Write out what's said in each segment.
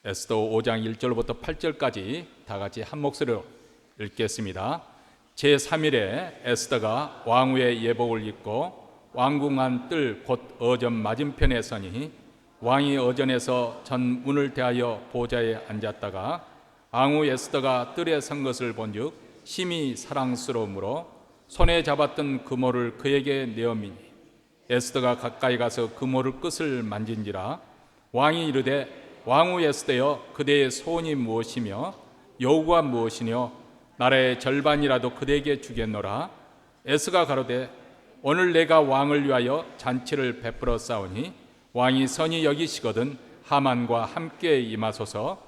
에스더 5장 1절부터 8절까지 다 같이 한 목소리로 읽겠습니다. 제3일에 에스더가 왕후의 예복을 입고 왕궁안 뜰 곧 어전 맞은편에 서니 왕이 어전에서 전 문을 대하여 보좌에 앉았다가 왕후 에스더가 뜰에 선 것을 본즉 심히 사랑스러우므로 손에 잡았던 금오를 그에게 내어미니 에스더가 가까이 가서 금오를 끝을 만진지라 왕이 이르되 왕후 에스더여 그대의 소원이 무엇이며 요구가 무엇이뇨 나라의 절반이라도 그대에게 주겠노라. 에스더가 가로되 오늘 내가 왕을 위하여 잔치를 베풀어 싸우니 왕이 선히 여기시거든 하만과 함께 임하소서.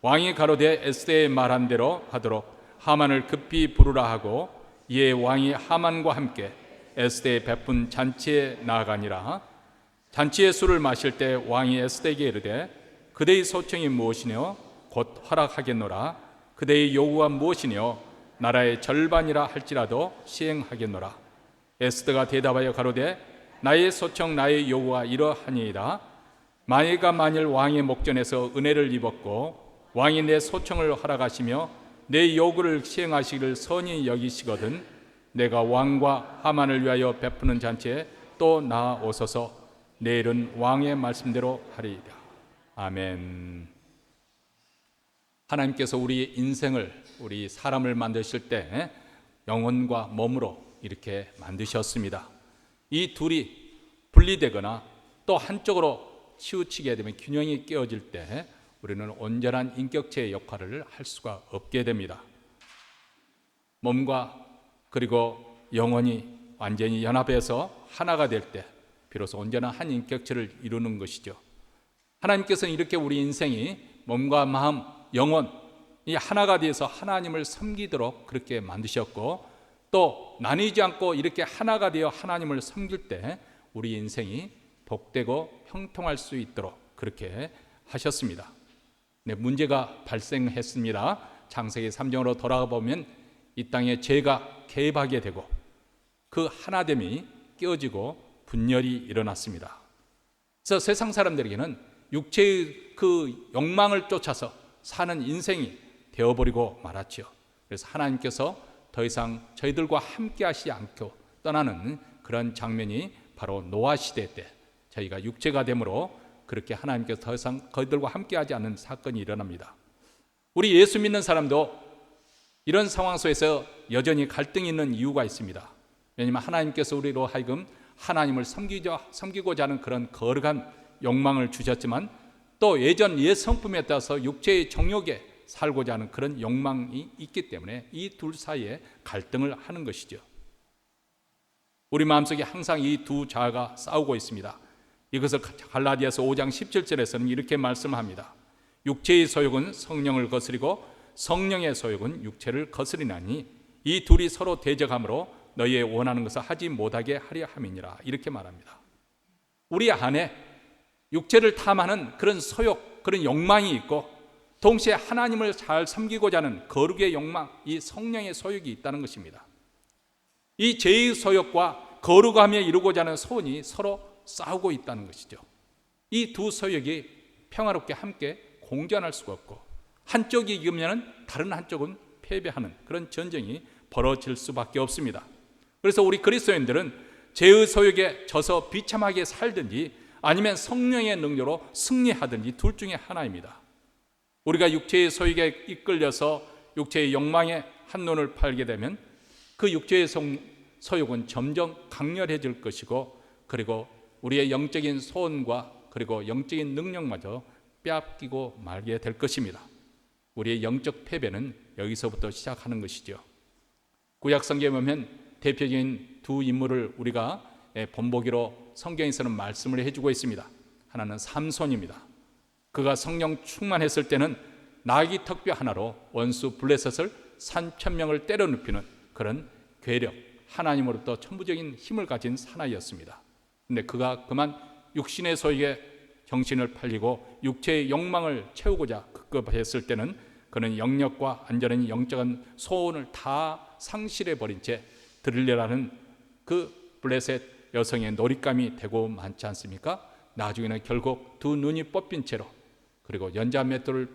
왕이 가로되 에스더의 말한 대로 하도록 하만을 급히 부르라 하고 이에 왕이 하만과 함께 에스더의 베푼 잔치에 나아가니라. 잔치의 술을 마실 때 왕이 에스더에게 이르되 그대의 소청이 무엇이뇨 곧 허락하겠노라. 그대의 요구가 무엇이뇨 나라의 절반이라 할지라도 시행하겠노라. 에스더가 대답하여 가로되 나의 소청 나의 요구가 이러하니이다. 만일 왕의 목전에서 은혜를 입었고 왕이 내 소청을 허락하시며 내 요구를 시행하시기를 선히 여기시거든 내가 왕과 하만을 위하여 베푸는 잔치에 또 나아오소서. 내일은 왕의 말씀대로 하리이다. 아멘. 하나님께서 우리 인생을, 우리 사람을 만드실 때 영혼과 몸으로 이렇게 만드셨습니다. 이 둘이 분리되거나 또 한쪽으로 치우치게 되면 균형이 깨어질 때 우리는 온전한 인격체의 역할을 할 수가 없게 됩니다. 몸과 그리고 영혼이 완전히 연합해서 하나가 될 때 비로소 온전한 한 인격체를 이루는 것이죠. 하나님께서는 이렇게 우리 인생이 몸과 마음, 영혼이 하나가 되어서 하나님을 섬기도록 그렇게 만드셨고 또 나뉘지 않고 이렇게 하나가 되어 하나님을 섬길 때 우리 인생이 복되고 형통할 수 있도록 그렇게 하셨습니다. 네, 문제가 발생했습니다. 창세기 3장으로 돌아가 보면 이 땅에 죄가 개입하게 되고 그 하나됨이 깨어지고 분열이 일어났습니다. 그래서 세상 사람들에게는 육체의 그 욕망을 쫓아서 사는 인생이 되어버리고 말았죠. 그래서 하나님께서 더 이상 저희들과 함께 하시지 않고 떠나는 그런 장면이 바로 노아 시대 때 저희가 육체가 되므로 그렇게 하나님께서 더 이상 저희들과 함께 하지 않는 사건이 일어납니다. 우리 예수 믿는 사람도 이런 상황 속에서 여전히 갈등이 있는 이유가 있습니다. 왜냐하면 하나님께서 우리로 하여금 하나님을 섬기고자 하는 그런 거룩한 욕망을 주셨지만 또 예전 옛 성품에 따라서 육체의 정욕에 살고자 하는 그런 욕망이 있기 때문에 이 둘 사이에 갈등을 하는 것이죠. 우리 마음속에 항상 이 두 자아가 싸우고 있습니다. 이것을 갈라디아서 5장 17절에서는 이렇게 말씀합니다. 육체의 소욕은 성령을 거스리고 성령의 소욕은 육체를 거스리나니 이 둘이 서로 대적하므로 너희의 원하는 것을 하지 못하게 하려 함이니라. 이렇게 말합니다. 우리 안에 육체를 탐하는 그런 소욕, 그런 욕망이 있고 동시에 하나님을 잘 섬기고자 하는 거룩의 욕망, 이 성령의 소욕이 있다는 것입니다. 이 죄의 소욕과 거룩하며 이루고자 하는 소원이 서로 싸우고 있다는 것이죠. 이 두 소욕이 평화롭게 함께 공존할 수가 없고 한쪽이 이기면 다른 한쪽은 패배하는 그런 전쟁이 벌어질 수밖에 없습니다. 그래서 우리 그리스도인들은 죄의 소욕에 져서 비참하게 살든지 아니면 성령의 능력으로 승리하든지 둘 중에 하나입니다. 우리가 육체의 소욕에 이끌려서 육체의 욕망에 한눈을 팔게 되면 그 육체의 소욕은 점점 강렬해질 것이고 그리고 우리의 영적인 소원과 그리고 영적인 능력마저 빼앗기고 말게 될 것입니다. 우리의 영적 패배는 여기서부터 시작하는 것이죠. 구약 성경에 보면 대표적인 두 인물을 우리가 본보기로 성경에서는 말씀을 해주고 있습니다. 하나는 삼손입니다. 그가 성령 충만했을 때는 나귀 턱뼈 하나로 원수 블레셋을 3,000명을 때려 눕히는 그런 괴력, 하나님으로부터 천부적인 힘을 가진 사나이였습니다. 그런데 그가 그만 육신의 소욕에 정신을 팔리고 육체의 욕망을 채우고자 급급했을 때는 그는 영역과 안전한 영적인 소원을 다 상실해버린 채 드릴레라는 그 블레셋 여성의 놀잇감이 되고 많지 않습니까? 나중에는 결국 두 눈이 뽑힌 채로 그리고 연자 맷돌을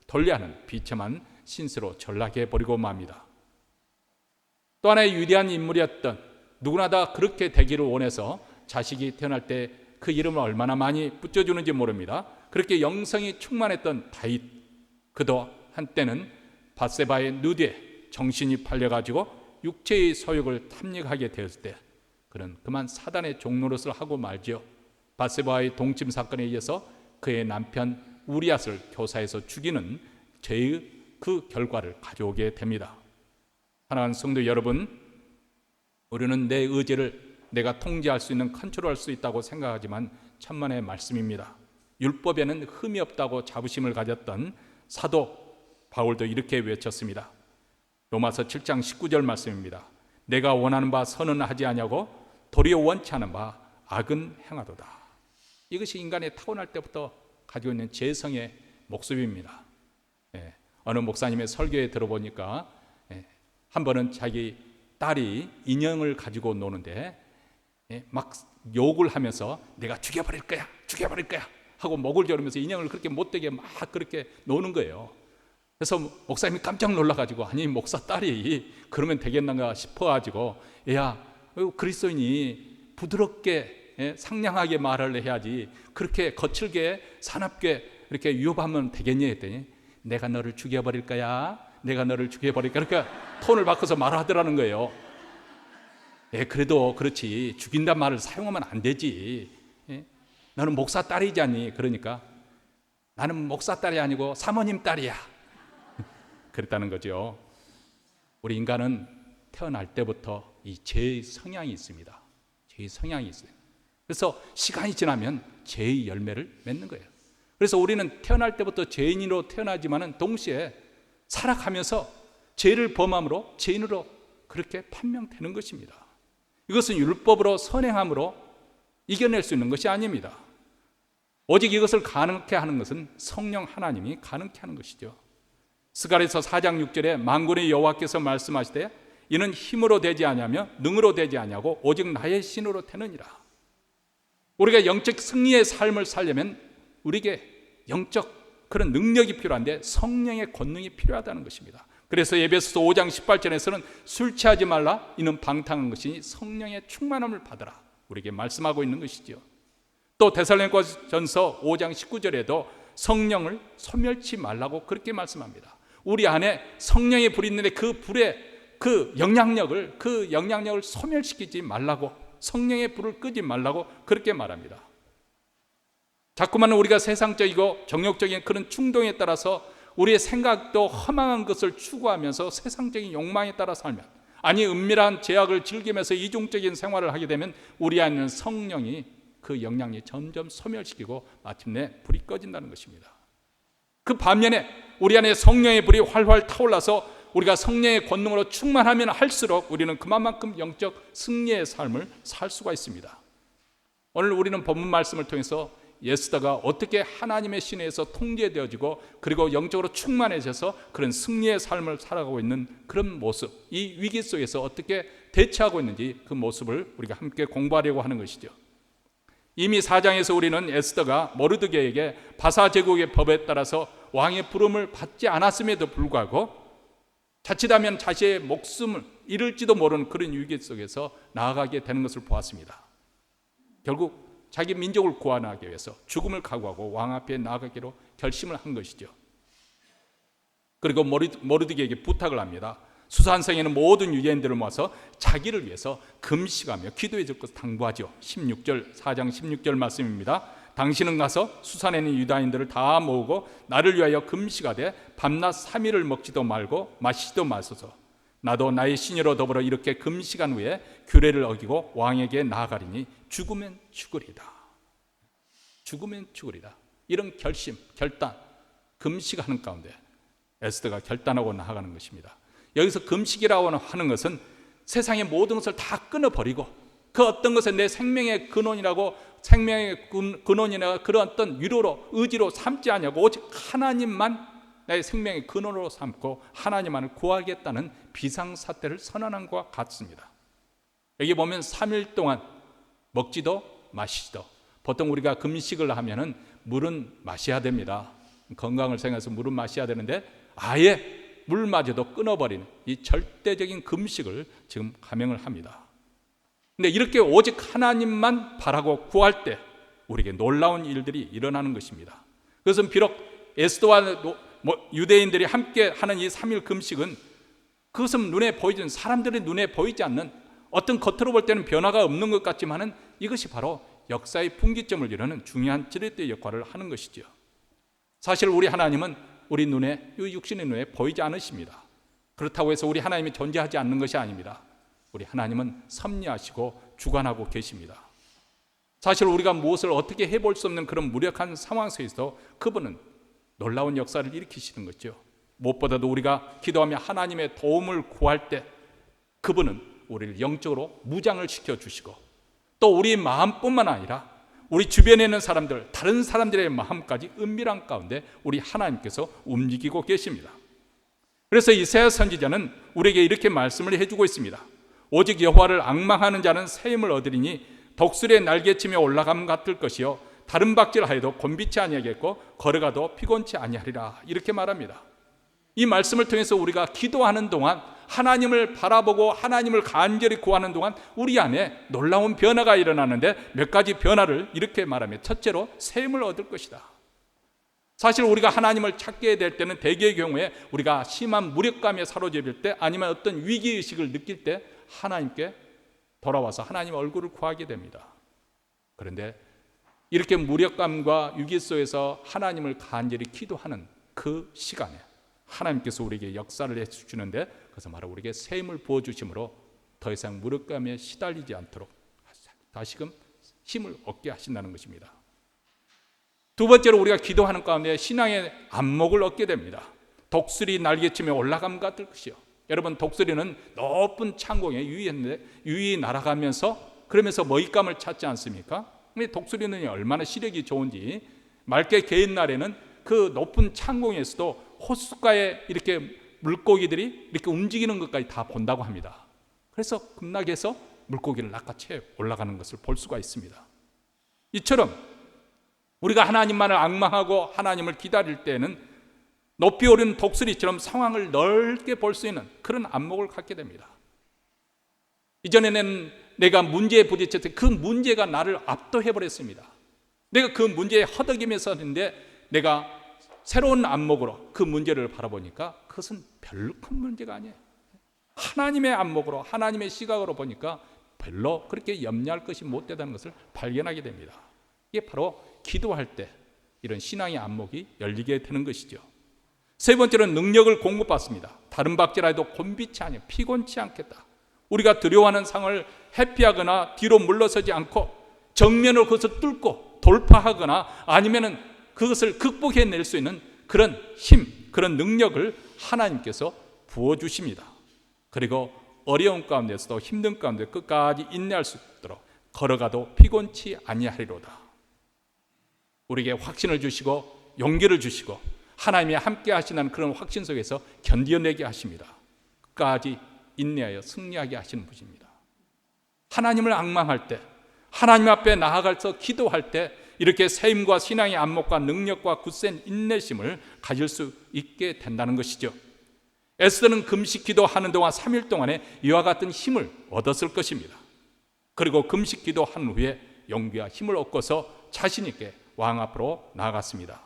돌려하는 비참한 신세로 전락해 버리고 맙니다. 또 하나의 위대한 인물이었던, 누구나 다 그렇게 되기를 원해서 자식이 태어날 때 그 이름을 얼마나 많이 붙여주는지 모릅니다. 그렇게 영성이 충만했던 다윗, 그도 한때는 밧세바의 누드에 정신이 팔려가지고 육체의 소욕을 탐닉하게 되었을 때 그는 그만 사단의 종노릇을 하고 말지요. 밧세바의 동침 사건에 의해서 그의 남편 우리앗을 교사에서 죽이는 죄의 그 결과를 가져오게 됩니다. 사랑하는 성도 여러분, 우리는 내 의지를 내가 통제할 수 있는, 컨트롤할 수 있다고 생각하지만 천만의 말씀입니다. 율법에는 흠이 없다고 자부심을 가졌던 사도 바울도 이렇게 외쳤습니다. 로마서 7장 19절 말씀입니다. 내가 원하는 바 선은 하지 아니하고 도리어 원치 않은 바 악은 행하도다. 이것이 인간의 타고날 때부터 가지고 있는 죄성의 모습입니다. 어느 목사님의 설교에 들어보니까 한 번은 자기 딸이 인형을 가지고 노는데 막 욕을 하면서 내가 죽여버릴 거야 하고 목을 조르면서 인형을 그렇게 못되게 막 그렇게 노는 거예요. 그래서 목사님이 깜짝 놀라가지고, 아니 목사 딸이 그러면 되겠는가 싶어가지고, 야 그리스도인이 부드럽게 상냥하게 말을 해야지 그렇게 거칠게 사납게 이렇게 위협하면 되겠냐 했더니, 내가 너를 죽여버릴 거야, 내가 너를 죽여버릴 거야, 그러니까 톤을 바꿔서 말하더라는 거예요. 그래도 그렇지, 죽인단 말을 사용하면 안 되지. 너는 목사 딸이지 않니? 그러니까 나는 목사 딸이 아니고 사모님 딸이야 그랬다는 거죠. 우리 인간은 태어날 때부터 이 죄의 성향이 있습니다. 죄의 성향이 있어요. 그래서 시간이 지나면 죄의 열매를 맺는 거예요. 그래서 우리는 태어날 때부터 죄인으로 태어나지만은 동시에 살아가면서 죄를 범함으로 죄인으로 그렇게 판명되는 것입니다. 이것은 율법으로 선행함으로 이겨낼 수 있는 것이 아닙니다. 오직 이것을 가능케 하는 것은 성령 하나님이 가능케 하는 것이죠. 스가랴서 4장 6절에 만군의 여호와께서 말씀하시되 이는 힘으로 되지 아니하며 능으로 되지 아니하고 오직 나의 신으로 되느니라. 우리가 영적 승리의 삶을 살려면 우리에게 영적 그런 능력이 필요한데 성령의 권능이 필요하다는 것입니다. 그래서 에베소서 5장 18절에서는 술 취하지 말라, 이는 방탕한 것이니 성령의 충만함을 받으라 우리에게 말씀하고 있는 것이죠. 또 데살로니가전서 5장 19절에도 성령을 소멸치 말라고 그렇게 말씀합니다. 우리 안에 성령의 불이 있는데 그 불의 그 영향력을 소멸시키지 말라고, 성령의 불을 끄지 말라고 그렇게 말합니다. 자꾸만 우리가 세상적이고 정욕적인 그런 충동에 따라서 우리의 생각도 허망한 것을 추구하면서 세상적인 욕망에 따라 살면, 아니 은밀한 죄악을 즐기면서 이중적인 생활을 하게 되면 우리 안에 있는 성령이 그 영향이 점점 소멸시키고 마침내 불이 꺼진다는 것입니다. 그 반면에 우리 안에 성령의 불이 활활 타올라서 우리가 성령의 권능으로 충만하면 할수록 우리는 그만큼 영적 승리의 삶을 살 수가 있습니다. 오늘 우리는 본문 말씀을 통해서 에스더가 어떻게 하나님의 신에서 통제되어지고 그리고 영적으로 충만해져서 그런 승리의 삶을 살아가고 있는 그런 모습, 이 위기 속에서 어떻게 대처하고 있는지 그 모습을 우리가 함께 공부하려고 하는 것이죠. 이미 4장에서 우리는 에스더가 모르드게에게 바사 제국의 법에 따라서 왕의 부름을 받지 않았음에도 불구하고 자칫하면 자신의 목숨을 잃을지도 모르는 그런 위기 속에서 나아가게 되는 것을 보았습니다. 결국 자기 민족을 구원하기 위해서 죽음을 각오하고 왕 앞에 나아가기로 결심을 한 것이죠. 그리고 모르드게에게 부탁을 합니다. 수산성에는 모든 유대인들을 모아서 자기를 위해서 금식하며 기도해 줄 것을 당부하죠. 4장 16절 말씀입니다. 당신은 가서 수산에 있는 유다인들을 다 모으고 나를 위하여 금식하되 밤낮 3일을 먹지도 말고 마시지도 마소서. 나도 나의 신으로 더불어 이렇게 금식한 후에 규례를 어기고 왕에게 나아가리니 죽으면 죽으리다. 죽으면 죽으리다. 이런 결심, 결단, 금식하는 가운데 에스더가 결단하고 나아가는 것입니다. 여기서 금식이라고 하는 것은 세상의 모든 것을 다 끊어버리고 그 어떤 것을 내 생명의 근원이라고, 생명의 근원이나 그런 어떤 위로로, 의지로 삼지 않냐고 오직 하나님만 나의 생명의 근원으로 삼고 하나님만을 구하겠다는 비상사태를 선언한 것과 같습니다. 여기 보면 3일 동안 먹지도 마시지도, 보통 우리가 금식을 하면은 물은 마셔야 됩니다. 건강을 생각해서 물을 마셔야 되는데 아예 물마저도 끊어버리는 이 절대적인 금식을 지금 감행을 합니다. 근데 이렇게 오직 하나님만 바라고 구할 때 우리에게 놀라운 일들이 일어나는 것입니다. 그것은 비록 에스더와 유대인들이 함께 하는 이 3일 금식은 그것은 눈에 보이지, 사람들의 눈에 보이지 않는, 어떤 겉으로 볼 때는 변화가 없는 것 같지만은 이것이 바로 역사의 분기점을 이루는 중요한 지렛대 역할을 하는 것이죠. 사실 우리 하나님은 우리 눈에, 이 육신의 눈에 보이지 않으십니다. 그렇다고 해서 우리 하나님이 존재하지 않는 것이 아닙니다. 우리 하나님은 섭리하시고 주관하고 계십니다. 사실 우리가 무엇을 어떻게 해볼 수 없는 그런 무력한 상황 속에서 그분은 놀라운 역사를 일으키시는 거죠. 무엇보다도 우리가 기도하며 하나님의 도움을 구할 때 그분은 우리를 영적으로 무장을 시켜주시고 또 우리 마음뿐만 아니라 우리 주변에 있는 사람들, 다른 사람들의 마음까지 은밀한 가운데 우리 하나님께서 움직이고 계십니다. 그래서 이사야 선지자는 우리에게 이렇게 말씀을 해주고 있습니다. 오직 여호와를 앙망하는 자는 새 힘을 얻으리니 독수리의 날개치며 올라감 같을 것이요 다른 박질하여도 곤비치 아니하겠고 걸어가도 피곤치 아니하리라, 이렇게 말합니다. 이 말씀을 통해서 우리가 기도하는 동안, 하나님을 바라보고 하나님을 간절히 구하는 동안 우리 안에 놀라운 변화가 일어나는데 몇 가지 변화를 이렇게 말하며, 첫째로 새 힘을 얻을 것이다. 사실 우리가 하나님을 찾게 될 때는 대개의 경우에 우리가 심한 무력감에 사로잡힐 때, 아니면 어떤 위기의식을 느낄 때 하나님께 돌아와서 하나님 얼굴을 구하게 됩니다. 그런데 이렇게 무력감과 위기 속에서 하나님을 간절히 기도하는 그 시간에 하나님께서 우리에게 역사를 해주시는데, 그래서 바로 우리에게 새 힘을 부어주심으로 더 이상 무력감에 시달리지 않도록 다시금 힘을 얻게 하신다는 것입니다. 두 번째로 우리가 기도하는 가운데 신앙의 안목을 얻게 됩니다. 독수리 날개치며 올라감 같을 것이요. 여러분, 독수리는 높은 창공에 유유히 날아가면서 그러면서 먹잇감을 찾지 않습니까? 독수리는 얼마나 시력이 좋은지 맑게 개인 날에는 그 높은 창공에서도 호숫가에 이렇게 물고기들이 이렇게 움직이는 것까지 다 본다고 합니다. 그래서 급락해서 물고기를 낚아채 올라가는 것을 볼 수가 있습니다. 이처럼 우리가 하나님만을 앙망하고 하나님을 기다릴 때는 높이 오른 독수리처럼 상황을 넓게 볼 수 있는 그런 안목을 갖게 됩니다. 이전에는 내가 문제에 부딪혔을 때 그 문제가 나를 압도해버렸습니다. 내가 그 문제에 허덕이면서 했는데 내가 새로운 안목으로 그 문제를 바라보니까 그것은 별로 큰 문제가 아니에요. 하나님의 안목으로, 하나님의 시각으로 보니까 별로 그렇게 염려할 것이 못 되다는 것을 발견하게 됩니다. 이게 바로 기도할 때 이런 신앙의 안목이 열리게 되는 것이죠. 세 번째로는 능력을 공급받습니다. 다른 박질하여도 곤비치 아니요 피곤치 않겠다. 우리가 두려워하는 상황을 회피하거나 뒤로 물러서지 않고 정면으로 그것을 뚫고 돌파하거나 아니면은 그것을 극복해낼 수 있는 그런 힘, 그런 능력을 하나님께서 부어주십니다. 그리고 어려운 가운데서도 힘든 가운데 끝까지 인내할 수 있도록 걸어가도 피곤치 아니하리로다. 우리에게 확신을 주시고 용기를 주시고 하나님이 함께 하시는 그런 확신 속에서 견뎌내게 하십니다. 끝까지 인내하여 승리하게 하시는 분입니다. 하나님을 앙망할 때, 하나님 앞에 나아가서 기도할 때 이렇게 새 힘과 신앙의 안목과 능력과 굳센 인내심을 가질 수 있게 된다는 것이죠. 에스더는 금식 기도하는 동안 3일 동안에 이와 같은 힘을 얻었을 것입니다. 그리고 금식 기도한 후에 용기와 힘을 얻고서 자신 있게 왕 앞으로 나아갔습니다.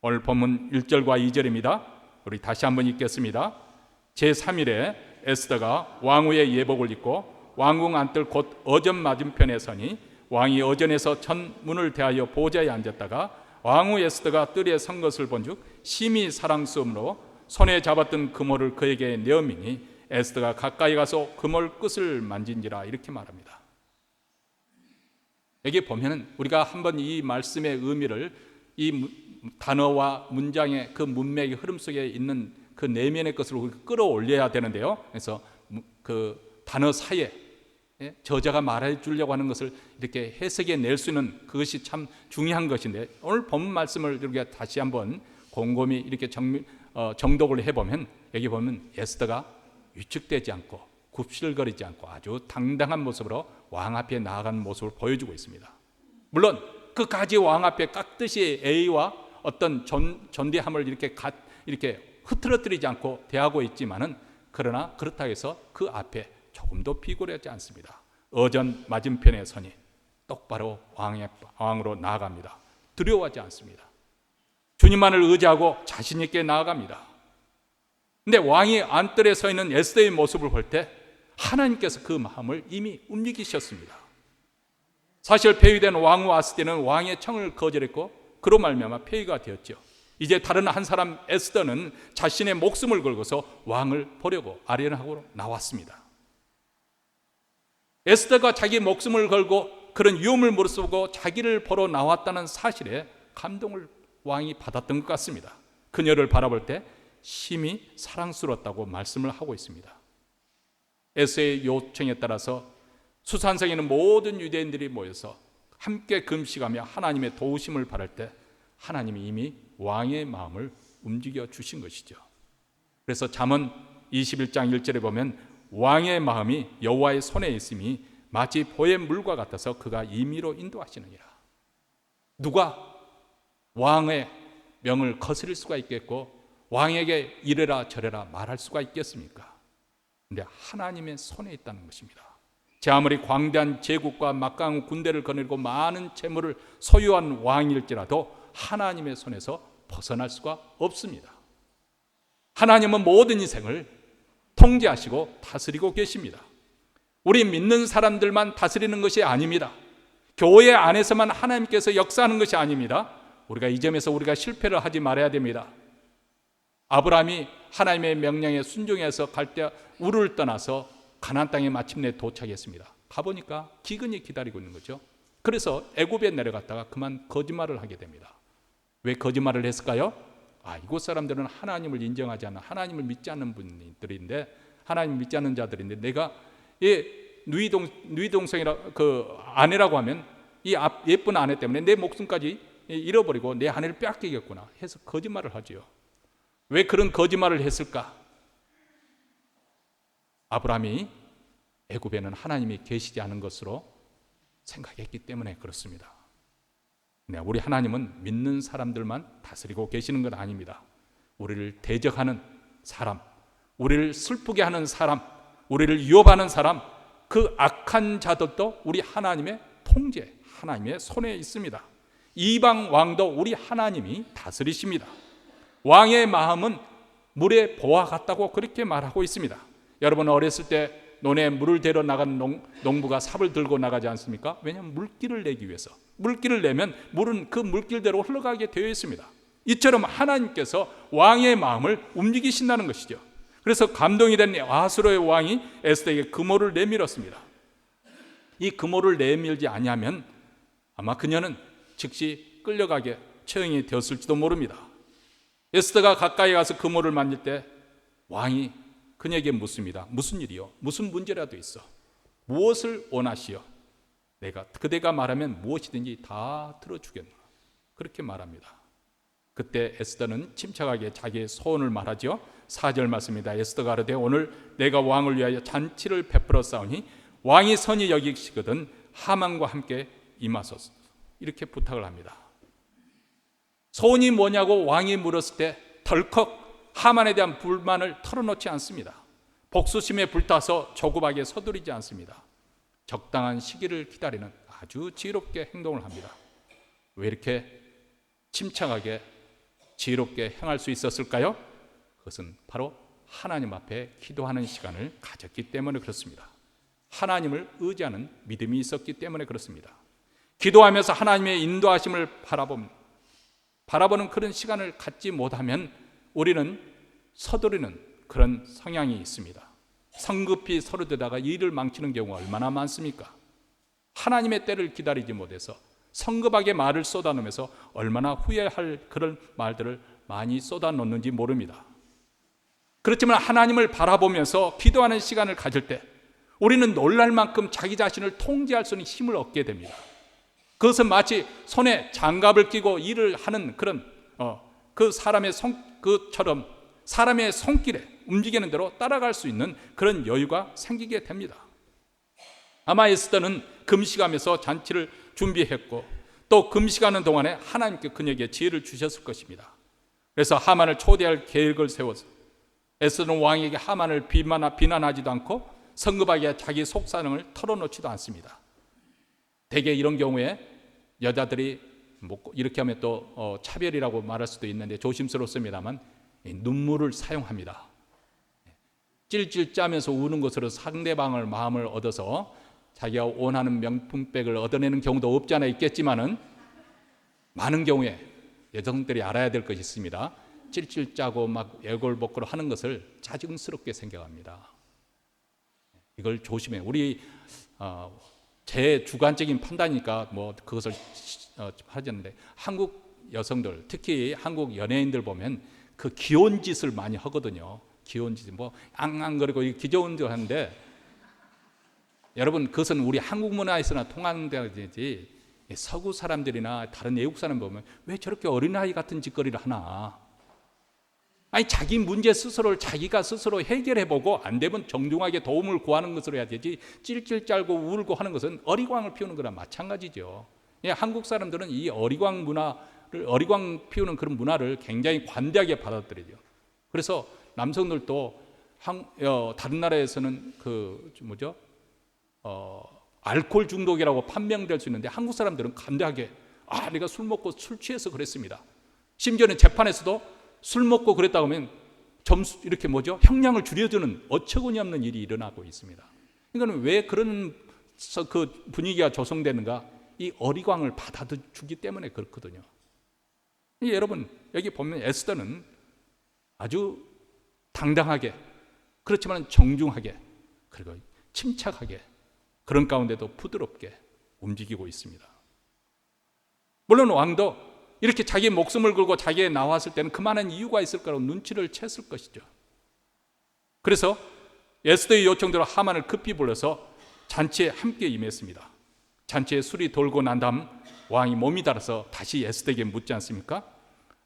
오늘 본문 1절과 2절입니다. 우리 다시 한번 읽겠습니다. 제3일에 에스더가 왕후의 예복을 입고 왕궁 안뜰 곧 어전 맞은편에 서니 왕이 어전에서 전문을 대하여 보좌에 앉았다가 왕후 에스더가 뜰에 선 것을 본즉 심히 사랑스러움으로 손에 잡았던 그물을 그에게 내어미니 에스더가 가까이 가서 그물 끝을 만진지라, 이렇게 말합니다. 여기 보면은 우리가 한번 이 말씀의 의미를 이 단어와 문장의 그 문맥의 흐름 속에 있는 그 내면의 것을 끌어올려야 되는데요. 그래서 그 단어 사이에 저자가 말해 주려고 하는 것을 이렇게 해석해 낼 수 있는 그것이 참 중요한 것인데, 오늘 본 말씀을 이렇게 다시 한번 곰곰이 이렇게 정독을 해보면 여기 보면 에스더가 위축되지 않고 굽실거리지 않고 아주 당당한 모습으로 왕 앞에 나아가는 모습을 보여주고 있습니다. 물론 끝까지 왕 앞에 깍듯이 A와 어떤 존대함을 이렇게 흐트러뜨리지 않고 대하고 있지만은, 그러나 그렇다고 해서 그 앞에 조금도 비굴하지 않습니다. 어전 맞은편에 서니 똑바로 왕으로 나아갑니다. 두려워하지 않습니다. 주님만을 의지하고 자신 있게 나아갑니다. 근데 왕이 안뜰에 서 있는 에스더의 모습을 볼 때 하나님께서 그 마음을 이미 움직이셨습니다. 사실 폐위된 왕후 아스디는 왕의 청을 거절했고 그로 말미암아 폐위가 되었죠. 이제 다른 한 사람 에스더는 자신의 목숨을 걸고서 왕을 보려고 아련하고 나왔습니다. 에스더가 자기 목숨을 걸고 그런 위험을 무릅쓰고 자기를 보러 나왔다는 사실에 감동을 왕이 받았던 것 같습니다. 그녀를 바라볼 때 심히 사랑스러웠다고 말씀을 하고 있습니다. 에스더의 요청에 따라서 수산성에 있는 모든 유대인들이 모여서 함께 금식하며 하나님의 도우심을 바랄 때 하나님이 이미 왕의 마음을 움직여 주신 것이죠. 그래서 잠언 21장 1절에 보면 왕의 마음이 여호와의 손에 있음이 마치 보의 물과 같아서 그가 임의로 인도하시느니라. 누가 왕의 명을 거스릴 수가 있겠고 왕에게 이래라 저래라 말할 수가 있겠습니까? 그런데 하나님의 손에 있다는 것입니다. 제 아무리 광대한 제국과 막강한 군대를 거느리고 많은 재물을 소유한 왕일지라도 하나님의 손에서 벗어날 수가 없습니다. 하나님은 모든 인생을 통제하시고 다스리고 계십니다. 우리 믿는 사람들만 다스리는 것이 아닙니다. 교회 안에서만 하나님께서 역사하는 것이 아닙니다. 우리가 이 점에서 우리가 실패를 하지 말아야 됩니다. 아브라함이 하나님의 명령에 순종해서 갈 때 우르를 떠나서 가나안 땅에 마침내 도착했습니다. 가보니까 기근이 기다리고 있는 거죠. 그래서 애굽에 내려갔다가 그만 거짓말을 하게 됩니다. 왜 거짓말을 했을까요? 이곳 사람들은 하나님을 인정하지 않는, 하나님을 믿지 않는 분들인데, 하나님 믿지 않는 자들인데 내가 누이 동생이라 그 아내라고 하면 이 예쁜 아내 때문에 내 목숨까지 잃어버리고 내 아내를 빼앗기겠구나 해서 거짓말을 하지요. 왜 그런 거짓말을 했을까? 아브라함이 애굽에는 하나님이 계시지 않은 것으로 생각했기 때문에 그렇습니다. 네, 우리 하나님은 믿는 사람들만 다스리고 계시는 건 아닙니다. 우리를 대적하는 사람, 우리를 슬프게 하는 사람, 우리를 위협하는 사람, 그 악한 자들도 우리 하나님의 통제, 하나님의 손에 있습니다. 이방 왕도 우리 하나님이 다스리십니다. 왕의 마음은 물의 보와 같다고 그렇게 말하고 있습니다. 여러분 어렸을 때 논에 물을 데려 나가는 농부가 삽을 들고 나가지 않습니까? 왜냐하면 물길을 내기 위해서. 물길을 내면 물은 그 물길대로 흘러가게 되어 있습니다. 이처럼 하나님께서 왕의 마음을 움직이신다는 것이죠. 그래서 감동이 된 아수르의 왕이 에스더에게 금오를 내밀었습니다. 이 금오를 내밀지 아니하면 아마 그녀는 즉시 끌려가게 처형이 되었을지도 모릅니다. 에스더가 가까이 가서 금오를 만질 때 왕이 그녀에게 묻습니다. 무슨 일이요? 무슨 문제라도 있어? 무엇을 원하시오? 그대가 말하면 무엇이든지 다 들어주겠노라. 그렇게 말합니다. 그때 에스더는 침착하게 자기의 소원을 말하죠. 4절 말씀입니다. 에스더가 가로되 오늘 내가 왕을 위하여 잔치를 베풀어 싸우니 왕이 선히 여기시거든 하만과 함께 임하소서. 이렇게 부탁을 합니다. 소원이 뭐냐고 왕이 물었을 때 덜컥 하만에 대한 불만을 털어놓지 않습니다. 복수심에 불타서 조급하게 서두르지 않습니다. 적당한 시기를 기다리는 아주 지혜롭게 행동을 합니다. 왜 이렇게 침착하게 지혜롭게 행할 수 있었을까요? 그것은 바로 하나님 앞에 기도하는 시간을 가졌기 때문에 그렇습니다. 하나님을 의지하는 믿음이 있었기 때문에 그렇습니다. 기도하면서 하나님의 인도하심을 바라보는 그런 시간을 갖지 못하면 우리는 서두르는 그런 성향이 있습니다. 성급히 서두르다가 일을 망치는 경우가 얼마나 많습니까? 하나님의 때를 기다리지 못해서 성급하게 말을 쏟아내면서 얼마나 후회할 그런 말들을 많이 쏟아놓는지 모릅니다. 그렇지만 하나님을 바라보면서 기도하는 시간을 가질 때 우리는 놀랄 만큼 자기 자신을 통제할 수 있는 힘을 얻게 됩니다. 그것은 마치 손에 장갑을 끼고 일을 하는 그런 그 사람의 그처럼 사람의 손길에 움직이는 대로 따라갈 수 있는 그런 여유가 생기게 됩니다. 아마 에스더는 금식하면서 잔치를 준비했고 또 금식하는 동안에 하나님께 그녀에게 지혜를 주셨을 것입니다. 그래서 하만을 초대할 계획을 세워서 에스더는 왕에게 하만을 비난하지도 않고 성급하게 자기 속사정을 털어놓지도 않습니다. 대개 이런 경우에 여자들이 이렇게 하면 또 차별이라고 말할 수도 있는데 조심스럽습니다만 눈물을 사용합니다. 찔찔 짜면서 우는 것으로 상대방의 마음을 얻어서 자기가 원하는 명품백을 얻어내는 경우도 없지 않아 있겠지만은 많은 경우에 여성들이 알아야 될 것이 있습니다. 찔찔 짜고 막 애골복골 하는 것을 자증스럽게 생각합니다. 이걸 조심해. 우리 제 주관적인 판단이니까 그것을 하지 않는데 한국 여성들, 특히 한국 연예인들 보면 그 귀여운 짓을 많이 하거든요. 귀여운 짓, 앙앙거리고 귀여운 짓 하는데 여러분 그것은 우리 한국 문화에서나 통한되지 서구 사람들이나 다른 외국 사람 보면 왜 저렇게 어린아이 같은 짓거리를 하나? 아니 자기 문제 스스로를 자기가 스스로 해결해보고 안 되면 정중하게 도움을 구하는 것으로 해야 되지 찔찔 짤고 울고 하는 것은 어리광을 피우는 거나 마찬가지죠. 한국 사람들은 이 어리광 피우는 그런 문화를 굉장히 관대하게 받아들이죠. 그래서 남성들도 다른 나라에서는 알코올 중독이라고 판명될 수 있는데 한국 사람들은 간대하게 내가 술 먹고 술 취해서 그랬습니다. 심지어는 재판에서도 술 먹고 그랬다고 하면 점수 이렇게 형량을 줄여주는 어처구니 없는 일이 일어나고 있습니다. 이거는 왜 그런 그 분위기가 조성되는가? 이 어리광을 받아주기 때문에 그렇거든요. 여러분 여기 보면 에스더는 아주 당당하게 그렇지만 정중하게 그리고 침착하게 그런 가운데도 부드럽게 움직이고 있습니다. 물론 왕도 이렇게 자기 목숨을 걸고 자기에 나왔을 때는 그만한 이유가 있을 거라고 눈치를 챘을 것이죠. 그래서 에스더의 요청대로 하만을 급히 불러서 잔치에 함께 임했습니다. 잔치에 술이 돌고 난 다음 왕이 몸이 달아서 다시 에스더에게 묻지 않습니까?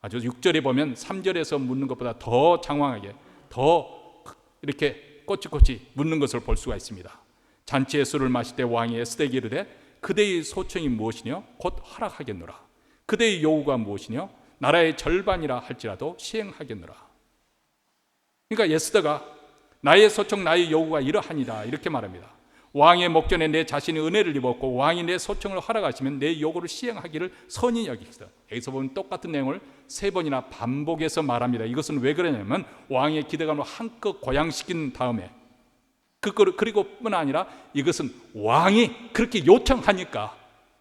아주 6절에 보면 3절에서 묻는 것보다 더 장황하게 더 이렇게 꼬치꼬치 묻는 것을 볼 수가 있습니다. 잔치에 술을 마실 때 왕이 에스더에게 이르되 그대의 소청이 무엇이뇨? 곧 허락하겠노라. 그대의 요구가 무엇이뇨? 나라의 절반이라 할지라도 시행하겠노라. 그러니까 에스더가 나의 소청 나의 요구가 이러하니라 이렇게 말합니다. 왕의 목전에 내 자신이 은혜를 입었고 왕이 내 소청을 허락하시면 내 요구를 시행하기를 선히 여기시다. 여기서 보면 똑같은 내용을 3번이나 반복해서 말합니다. 이것은 왜 그러냐면 왕의 기대감을 한껏 고양시킨 다음에 그리고 뿐 아니라 이것은 왕이 그렇게 요청하니까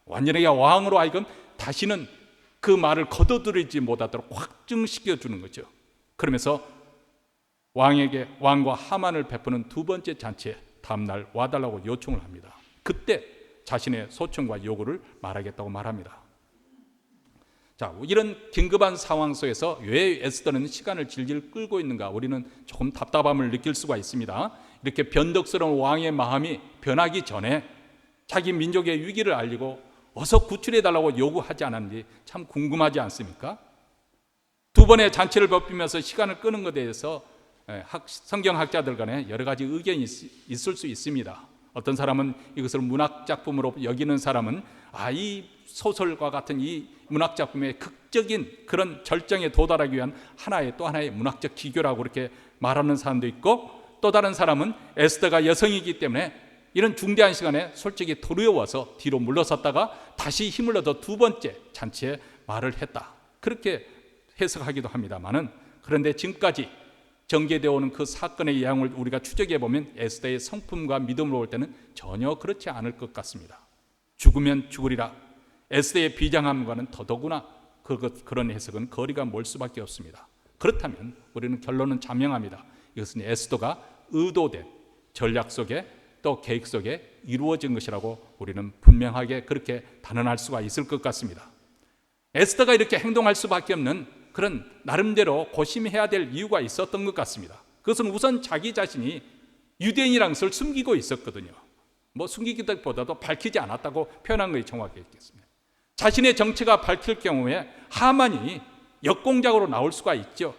완전히 왕으로 하여금 다시는 그 말을 거둬들이지 못하도록 확증시켜 주는 거죠. 그러면서 왕과 하만을 베푸는 두 번째 잔치에 다음날 와달라고 요청을 합니다. 그때 자신의 소청과 요구를 말하겠다고 말합니다. 자, 이런 긴급한 상황 속에서 왜 에스더는 시간을 질질 끌고 있는가? 우리는 조금 답답함을 느낄 수가 있습니다. 이렇게 변덕스러운 왕의 마음이 변하기 전에 자기 민족의 위기를 알리고 어서 구출해달라고 요구하지 않았는지 참 궁금하지 않습니까? 두 번의 잔치를 벌이면서 시간을 끄는 것에 대해서 성경학자들 간에 여러 가지 의견이 있을 수 있습니다. 어떤 사람은 이것을 문학작품으로 여기는 사람은 이 소설과 같은 이 문학작품의 극적인 그런 절정에 도달하기 위한 또 하나의 문학적 기교라고 그렇게 말하는 사람도 있고 또 다른 사람은 에스더가 여성이기 때문에 이런 중대한 시간에 솔직히 두려워서 뒤로 물러섰다가 다시 힘을 얻어 두 번째 잔치에 말을 했다. 그렇게 해석하기도 합니다만은 그런데 지금까지 전개되어 오는 그 사건의 내용을 우리가 추적해 보면 에스더의 성품과 믿음으로 볼 때는 전혀 그렇지 않을 것 같습니다. 죽으면 죽으리라. 에스더의 비장함과는 더더구나 그런 해석은 거리가 멀 수밖에 없습니다. 그렇다면 우리는 결론은 자명합니다. 이것은 에스더가 의도된 전략 속에 또 계획 속에 이루어진 것이라고 우리는 분명하게 그렇게 단언할 수가 있을 것 같습니다. 에스더가 이렇게 행동할 수밖에 없는 그런 나름대로 고심해야 될 이유가 있었던 것 같습니다. 그것은 우선 자기 자신이 유대인이라는 것을 숨기고 있었거든요. 숨기기보다도 밝히지 않았다고 표현한 것이 정확했겠습니다. 자신의 정체가 밝힐 경우에 하만이 역공작으로 나올 수가 있죠.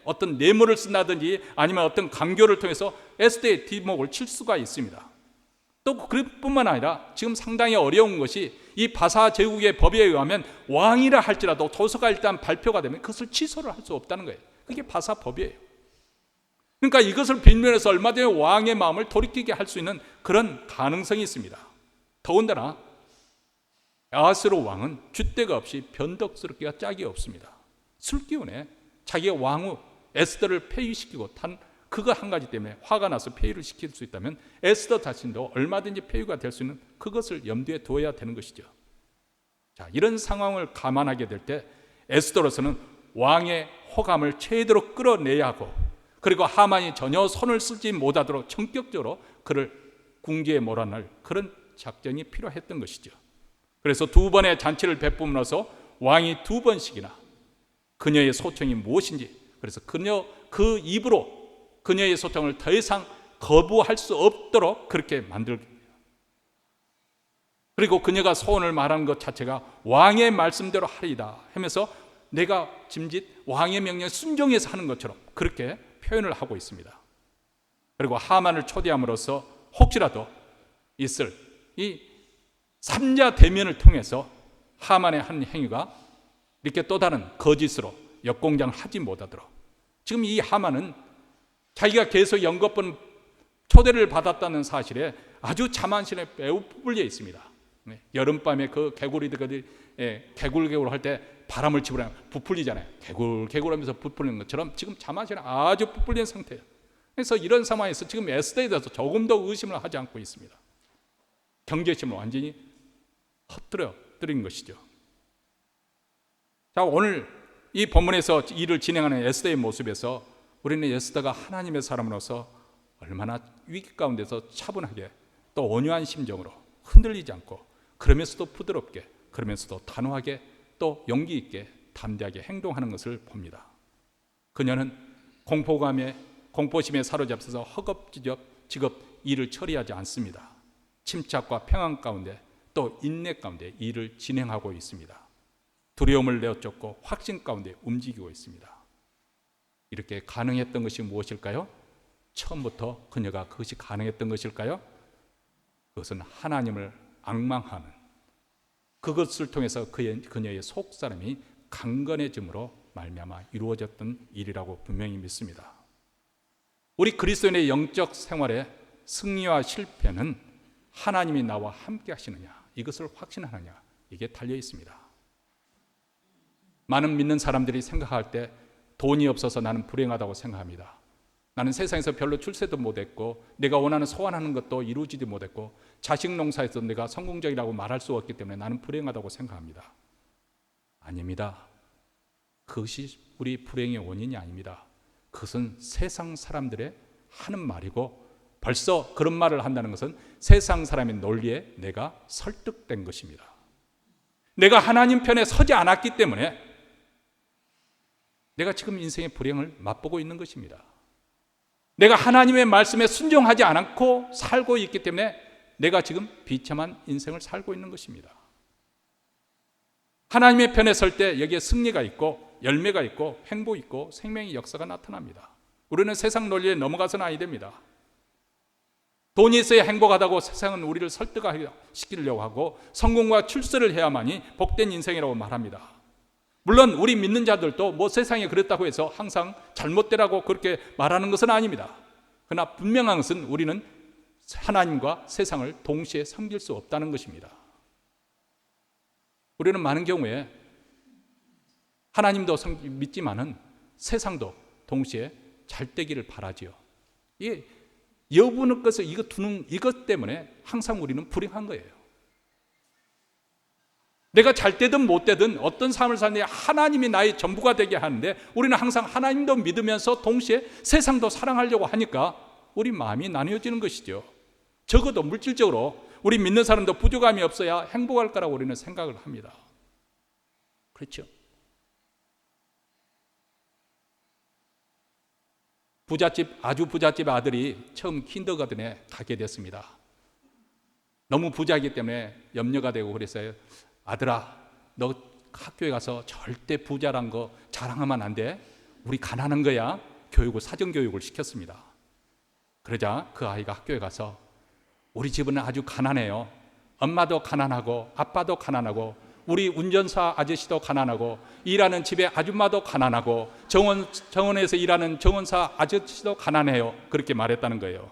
어떤 뇌물을 쓴다든지 아니면 어떤 강교를 통해서 에스더의 뒷목을 칠 수가 있습니다. 또 그뿐만 아니라 지금 상당히 어려운 것이 이 바사 제국의 법에 의하면 왕이라 할지라도 조서가 일단 발표가 되면 그것을 취소를 할 수 없다는 거예요. 그게 바사 법이에요. 그러니까 이것을 빌면서 얼마든지 왕의 마음을 돌이키게 할 수 있는 그런 가능성이 있습니다. 더군다나 아하스로 왕은 줏대가 없이 변덕스럽기가 짝이 없습니다. 술기운에 자기가 왕후 에스더를 폐위시키고 그거 한 가지 때문에 화가 나서 폐위를 시킬 수 있다면 에스더 자신도 얼마든지 폐위가 될 수 있는 그것을 염두에 두어야 되는 것이죠. 자, 이런 상황을 감안하게 될 때 에스더로서는 왕의 호감을 최대로 끌어내야 하고, 그리고 하만이 전혀 손을 쓰지 못하도록 전격적으로 그를 궁지에 몰아넣을 그런 작전이 필요했던 것이죠. 그래서 2번의 잔치를 베품으로써 왕이 2번씩이나 그녀의 소청이 무엇인지, 그래서 그 입으로 그녀의 소청을 더 이상 거부할 수 없도록 그렇게 만들고, 그리고 그녀가 소원을 말하는 것 자체가 왕의 말씀대로 하리이다 하면서 내가 짐짓 왕의 명령에 순종해서 하는 것처럼 그렇게 표현을 하고 있습니다. 그리고 하만을 초대함으로써 혹시라도 있을 이 3자 대면을 통해서 하만의 한 행위가 이렇게 또 다른 거짓으로 역공장을 하지 못하도록, 지금 이 하만은 자기가 계속 연거번 초대를 받았다는 사실에 아주 자만심에 매우 부풀려 있습니다. 여름밤에 그 개구리들이 개굴개굴 할 때 바람을 집으면 부풀리잖아요. 개굴개굴 하면서 부풀리는 것처럼 지금 자만심에 아주 부풀린 상태예요. 그래서 이런 상황에서 지금 에스더에 대해서 조금도 의심을 하지 않고 있습니다. 경계심을 완전히 헛들어 드린 것이죠. 자, 오늘 이 본문에서 일을 진행하는 에스더의 모습에서 우리는 에스더가 하나님의 사람으로서 얼마나 위기 가운데서 차분하게 또 온유한 심정으로 흔들리지 않고, 그러면서도 부드럽게, 그러면서도 단호하게, 또 용기 있게 담대하게 행동하는 것을 봅니다. 그녀는 공포심에 사로잡혀서 허겁지겁 일을 처리하지 않습니다. 침착과 평안 가운데 또 인내 가운데 일을 진행하고 있습니다. 두려움을 내어쫓고 확신 가운데 움직이고 있습니다. 이렇게 가능했던 것이 무엇일까요? 처음부터 그녀가 그것이 가능했던 것일까요? 그것은 하나님을 앙망하는, 그것을 통해서 그녀의 속사람이 강건해짐으로 말미암아 이루어졌던 일이라고 분명히 믿습니다. 우리 그리스도인의 영적 생활의 승리와 실패는 하나님이 나와 함께 하시느냐, 이것을 확신하느냐, 이게 달려 있습니다. 많은 믿는 사람들이 생각할 때 돈이 없어서 나는 불행하다고 생각합니다. 나는 세상에서 별로 출세도 못했고 내가 원하는 소원하는 것도 이루어지지 못했고 자식 농사에서 내가 성공적이라고 말할 수 없기 때문에 나는 불행하다고 생각합니다. 아닙니다. 그것이 우리 불행의 원인이 아닙니다. 그것은 세상 사람들의 하는 말이고, 벌써 그런 말을 한다는 것은 세상 사람의 논리에 내가 설득된 것입니다. 내가 하나님 편에 서지 않았기 때문에 내가 지금 인생의 불행을 맛보고 있는 것입니다. 내가 하나님의 말씀에 순종하지 않고 살고 있기 때문에 내가 지금 비참한 인생을 살고 있는 것입니다. 하나님의 편에 설 때 여기에 승리가 있고 열매가 있고 행복이 있고 생명의 역사가 나타납니다. 우리는 세상 논리에 넘어가서는 아니 됩니다. 돈이 있어야 행복하다고 세상은 우리를 설득시키려고 하고 성공과 출세를 해야만이 복된 인생이라고 말합니다. 물론 우리 믿는 자들도 뭐 세상에 그랬다고 해서 항상 잘못되라고 그렇게 말하는 것은 아닙니다. 그러나 분명한 것은 우리는 하나님과 세상을 동시에 섬길 수 없다는 것입니다. 우리는 많은 경우에 하나님도 믿지만은 세상도 동시에 잘 되기를 바라지요. 이게 여부는 것을 이것 때문에 항상 우리는 불행한 거예요. 내가 잘 되든 못 되든 어떤 삶을 사는데 하나님이 나의 전부가 되게 하는데 우리는 항상 하나님도 믿으면서 동시에 세상도 사랑하려고 하니까 우리 마음이 나뉘어지는 것이죠. 적어도 물질적으로 우리 믿는 사람도 부족함이 없어야 행복할 거라고 우리는 생각을 합니다. 그렇죠? 아주 부잣집 아들이 처음 킨더가든에 가게 됐습니다. 너무 부자이기 때문에 염려가 되고 그랬어요. 아들아, 너 학교에 가서 절대 부자란 거 자랑하면 안 돼. 우리 가난한 거야. 사정교육을 시켰습니다. 그러자 그 아이가 학교에 가서 우리 집은 아주 가난해요. 엄마도 가난하고 아빠도 가난하고 우리 운전사 아저씨도 가난하고 일하는 집에 아줌마도 가난하고 정원에서 일하는 정원사 아저씨도 가난해요. 그렇게 말했다는 거예요.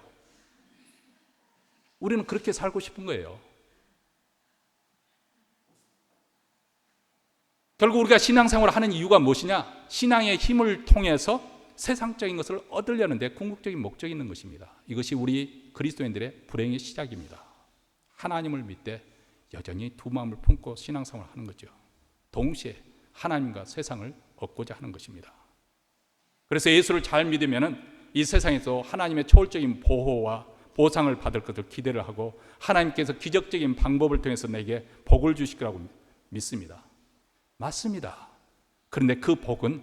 우리는 그렇게 살고 싶은 거예요. 결국 우리가 신앙생활을 하는 이유가 무엇이냐? 신앙의 힘을 통해서 세상적인 것을 얻으려는데 궁극적인 목적이 있는 것입니다. 이것이 우리 그리스도인들의 불행의 시작입니다. 하나님을 믿되 여전히 두 마음을 품고 신앙생활을 하는 거죠. 동시에 하나님과 세상을 얻고자 하는 것입니다. 그래서 예수를 잘 믿으면 이 세상에서 하나님의 초월적인 보호와 보상을 받을 것을 기대를 하고 하나님께서 기적적인 방법을 통해서 내게 복을 주실 거라고 믿습니다. 맞습니다. 그런데 그 복은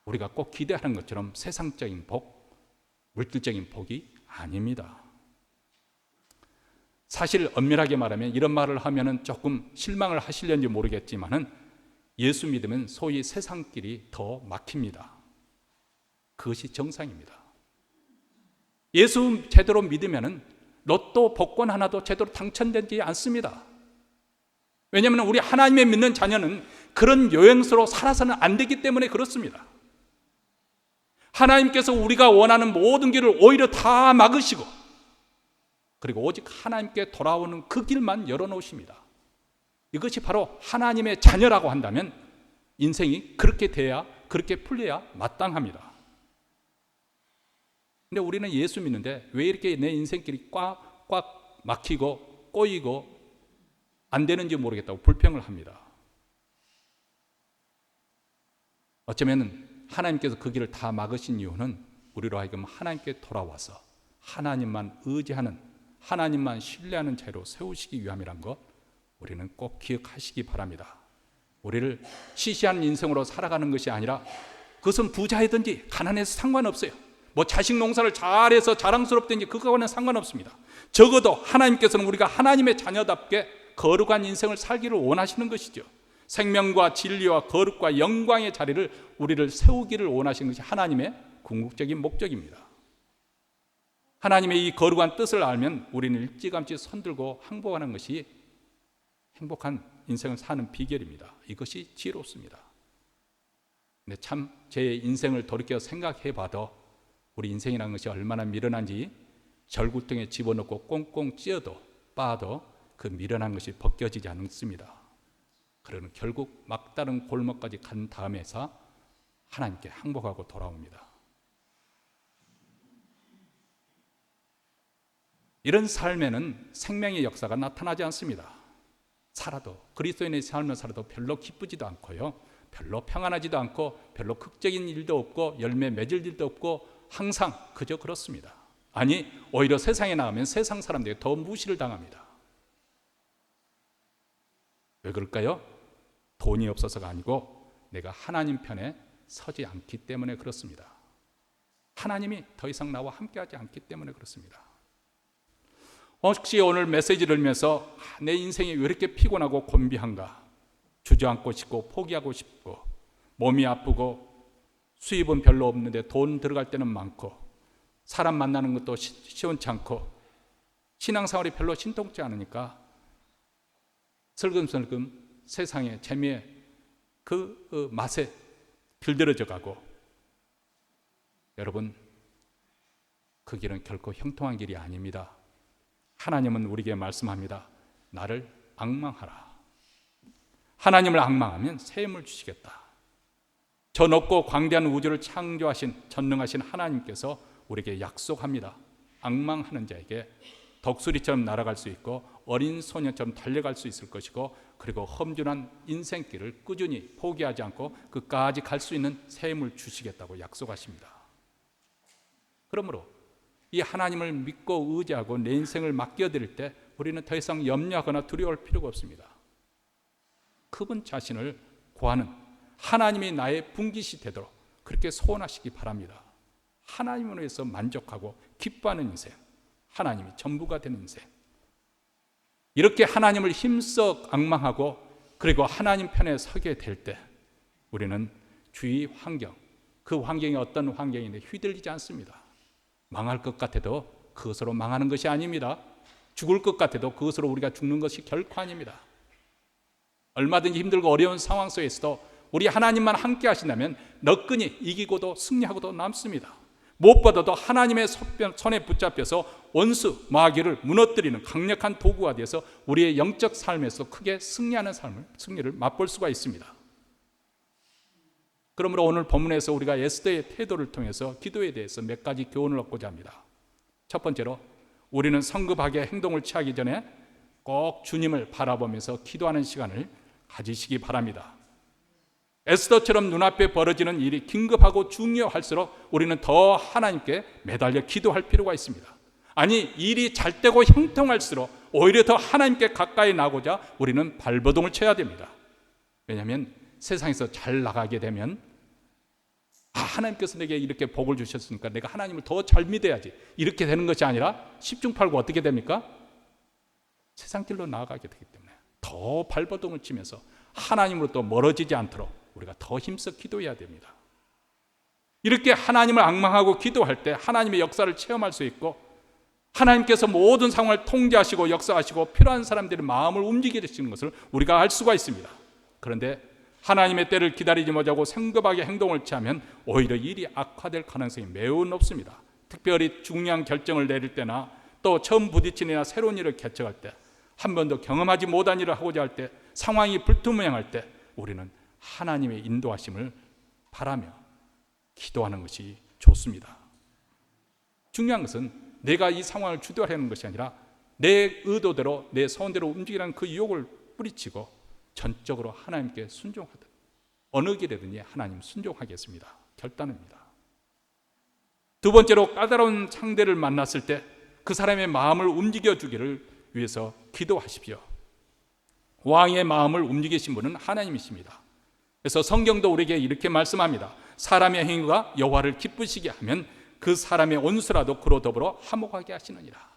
우리가 꼭 기대하는 것처럼 세상적인 복, 물질적인 복이 아닙니다. 사실 엄밀하게 말하면 이런 말을 하면 조금 실망을 하시려는지 모르겠지만은 예수 믿으면 소위 세상길이 더 막힙니다. 그것이 정상입니다. 예수 제대로 믿으면 로또 복권 하나도 제대로 당첨되지 않습니다. 왜냐하면 우리 하나님의 믿는 자녀는 그런 요행서로 살아서는 안 되기 때문에 그렇습니다. 하나님께서 우리가 원하는 모든 길을 오히려 다 막으시고 그리고 오직 하나님께 돌아오는 그 길만 열어놓으십니다. 이것이 바로 하나님의 자녀라고 한다면 인생이 그렇게 돼야, 그렇게 풀려야 마땅합니다. 근데 우리는 예수 믿는데 왜 이렇게 내 인생길이 꽉 막히고 꼬이고 안 되는지 모르겠다고 불평을 합니다. 어쩌면 하나님께서 그 길을 다 막으신 이유는 우리로 하여금 하나님께 돌아와서 하나님만 의지하는, 하나님만 신뢰하는 자로 세우시기 위함이란 것 우리는 꼭 기억하시기 바랍니다. 우리를 시시한 인생으로 살아가는 것이 아니라 그것은 부자이든지 가난해서 상관없어요. 뭐 자식 농사를 잘해서 자랑스럽든지 그거와는 상관없습니다. 적어도 하나님께서는 우리가 하나님의 자녀답게 거룩한 인생을 살기를 원하시는 것이죠. 생명과 진리와 거룩과 영광의 자리를 우리를 세우기를 원하시는 것이 하나님의 궁극적인 목적입니다. 하나님의 이 거룩한 뜻을 알면 우리는 일찌감치 손들고 항복하는 것이 행복한 인생을 사는 비결입니다. 이것이 지혜롭습니다. 근데 참 제 인생을 돌이켜 생각해 봐도 우리 인생이라는 것이 얼마나 미련한지 절구통에 집어넣고 꽁꽁 찧어도 빻아도 그 미련한 것이 벗겨지지 않습니다. 그러는 결국 막다른 골목까지 간 다음에서 하나님께 항복하고 돌아옵니다. 이런 삶에는 생명의 역사가 나타나지 않습니다. 살아도 그리스도인의 삶을 살아도 별로 기쁘지도 않고요, 별로 평안하지도 않고 별로 극적인 일도 없고 열매 맺을 일도 없고 항상 그저 그렇습니다. 아니 오히려 세상에 나가면 세상 사람들이 더 무시를 당합니다. 왜 그럴까요? 돈이 없어서가 아니고 내가 하나님 편에 서지 않기 때문에 그렇습니다. 하나님이 더 이상 나와 함께하지 않기 때문에 그렇습니다. 혹시 오늘 메시지를 들으면서 내 인생이 왜 이렇게 피곤하고 곤비한가, 주저앉고 싶고 포기하고 싶고 몸이 아프고 수입은 별로 없는데 돈 들어갈 때는 많고 사람 만나는 것도 시원치 않고 신앙생활이 별로 신통치 않으니까 슬금슬금 세상의 재미에 그 맛에 들들어져 가고, 여러분 그 길은 결코 형통한 길이 아닙니다. 하나님은 우리에게 말씀합니다. 나를 앙망하라. 하나님을 앙망하면 새 힘을 주시겠다. 저 높고 광대한 우주를 창조하신 전능하신 하나님께서 우리에게 약속합니다. 앙망하는 자에게 독수리처럼 날아갈 수 있고 어린 소년처럼 달려갈 수 있을 것이고, 그리고 험준한 인생길을 꾸준히 포기하지 않고 끝까지 갈 수 있는 새 힘을 주시겠다고 약속하십니다. 그러므로 이 하나님을 믿고 의지하고 내 인생을 맡겨드릴 때 우리는 더 이상 염려하거나 두려워할 필요가 없습니다. 그분 자신을 구하는, 하나님이 나의 분깃이 되도록 그렇게 소원하시기 바랍니다. 하나님으로 해서 만족하고 기뻐하는 인생, 하나님이 전부가 되는 인생, 이렇게 하나님을 힘써 앙망하고 그리고 하나님 편에 서게 될 때 우리는 주위 환경, 그 환경이 어떤 환경인데 휘둘리지 않습니다. 망할 것 같아도 그것으로 망하는 것이 아닙니다. 죽을 것 같아도 그것으로 우리가 죽는 것이 결코 아닙니다. 얼마든지 힘들고 어려운 상황 속에서도 우리 하나님만 함께 하신다면 너끈히 이기고도 승리하고도 남습니다. 무엇보다도 하나님의 손에 붙잡혀서 원수 마귀를 무너뜨리는 강력한 도구가 되어서 우리의 영적 삶에서 크게 승리하는 승리를 맛볼 수가 있습니다. 그러므로 오늘 본문에서 우리가 에스더의 태도를 통해서 기도에 대해서 몇 가지 교훈을 얻고자 합니다. 첫 번째로 우리는 성급하게 행동을 취하기 전에 꼭 주님을 바라보면서 기도하는 시간을 가지시기 바랍니다. 에스더처럼 눈앞에 벌어지는 일이 긴급하고 중요할수록 우리는 더 하나님께 매달려 기도할 필요가 있습니다. 아니, 일이 잘 되고 형통할수록 오히려 더 하나님께 가까이 나고자 우리는 발버둥을 쳐야 됩니다. 왜냐하면 세상에서 잘 나가게 되면 하나님께서 내게 이렇게 복을 주셨으니까 내가 하나님을 더 잘 믿어야지, 이렇게 되는 것이 아니라 10중8구 어떻게 됩니까? 세상 길로 나아가게 되기 때문에 더 발버둥을 치면서 하나님으로부터 멀어지지 않도록 우리가 더 힘써 기도해야 됩니다. 이렇게 하나님을 앙망하고 기도할 때 하나님의 역사를 체험할 수 있고, 하나님께서 모든 상황을 통제하시고 역사하시고 필요한 사람들의 마음을 움직이시는 것을 우리가 알 수가 있습니다. 그런데 하나님의 때를 기다리지 못하고 성급하게 행동을 취하면 오히려 일이 악화될 가능성이 매우 높습니다. 특별히 중요한 결정을 내릴 때나 또 처음 부딪히는 일이나 새로운 일을 개척할 때, 한 번도 경험하지 못한 일을 하고자 할 때, 상황이 불투명할 때 우리는 하나님의 인도하심을 바라며 기도하는 것이 좋습니다. 중요한 것은 내가 이 상황을 주도하려는 것이 아니라 내 의도대로 내 소원대로 움직이라는 그 유혹을 뿌리치고 전적으로 하나님께 순종하듯 어느 길이든지 하나님 순종하겠습니다. 결단입니다. 두 번째로 까다로운 상대를 만났을 때 그 사람의 마음을 움직여주기를 위해서 기도하십시오. 왕의 마음을 움직이신 분은 하나님이십니다. 그래서 성경도 우리에게 이렇게 말씀합니다. 사람의 행위가 여호와를 기쁘시게 하면 그 사람의 원수라도 그로 더불어 화목하게 하시느니라.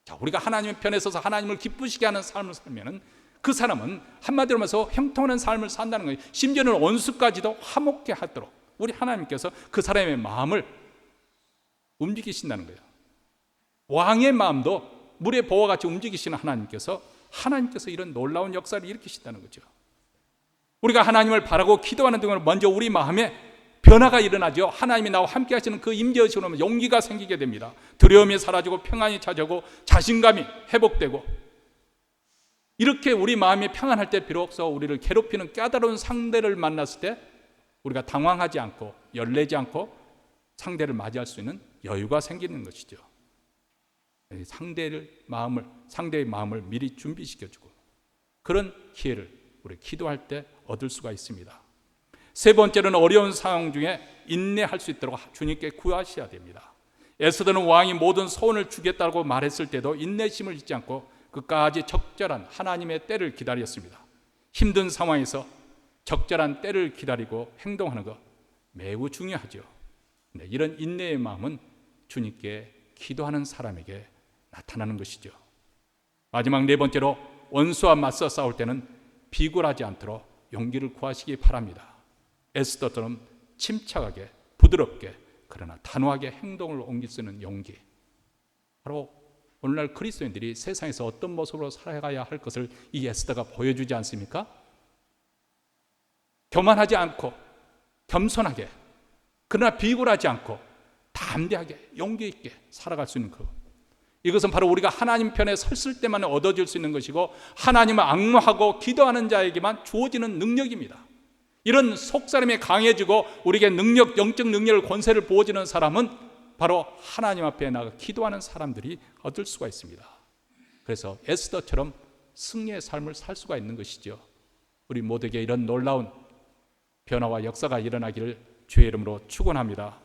자, 우리가 하나님의 편에 서서 하나님을 기쁘시게 하는 삶을 살면은 그 사람은 한마디로 말해서 형통하는 삶을 산다는 거예요. 심지어는 원수까지도 화목케 하도록 우리 하나님께서 그 사람의 마음을 움직이신다는 거예요. 왕의 마음도 물의 보와 같이 움직이시는 하나님께서 이런 놀라운 역사를 일으키신다는 거죠. 우리가 하나님을 바라고 기도하는 동안 먼저 우리 마음에 변화가 일어나죠. 하나님이 나와 함께 하시는 그 임재하시는 용기가 생기게 됩니다. 두려움이 사라지고 평안이 찾아오고 자신감이 회복되고, 이렇게 우리 마음이 평안할 때 비로소 우리를 괴롭히는 까다로운 상대를 만났을 때 우리가 당황하지 않고 열내지 않고 상대를 맞이할 수 있는 여유가 생기는 것이죠. 상대의 마음을 미리 준비시켜주고 그런 기회를 우리 기도할 때 얻을 수가 있습니다. 세 번째로는 어려운 상황 중에 인내할 수 있도록 주님께 구하셔야 됩니다. 에스더는 왕이 모든 소원을 주겠다고 말했을 때도 인내심을 잊지 않고 끝까지 적절한 하나님의 때를 기다렸습니다. 힘든 상황에서 적절한 때를 기다리고 행동하는 것 매우 중요하죠. 이런 인내의 마음은 주님께 기도하는 사람에게 나타나는 것이죠. 마지막 네 번째로 원수와 맞서 싸울 때는 비굴하지 않도록 용기를 구하시기 바랍니다. 에스더처럼 침착하게 부드럽게 그러나 단호하게 행동을 옮길 수 있는 용기, 바로 오늘날 그리스도인들이 세상에서 어떤 모습으로 살아가야 할 것을 이 에스더가 보여주지 않습니까? 교만하지 않고 겸손하게, 그러나 비굴하지 않고 담대하게 용기 있게 살아갈 수 있는 것, 이것은 바로 우리가 하나님 편에 섰을 때만 얻어질 수 있는 것이고 하나님을 앙망하고 기도하는 자에게만 주어지는 능력입니다. 이런 속사람이 강해지고 우리에게 능력, 영적 능력을, 권세를 부어주는 사람은 바로 하나님 앞에 나가 기도하는 사람들이 얻을 수가 있습니다. 그래서 에스더처럼 승리의 삶을 살 수가 있는 것이죠. 우리 모두에게 이런 놀라운 변화와 역사가 일어나기를 주의 이름으로 축원합니다.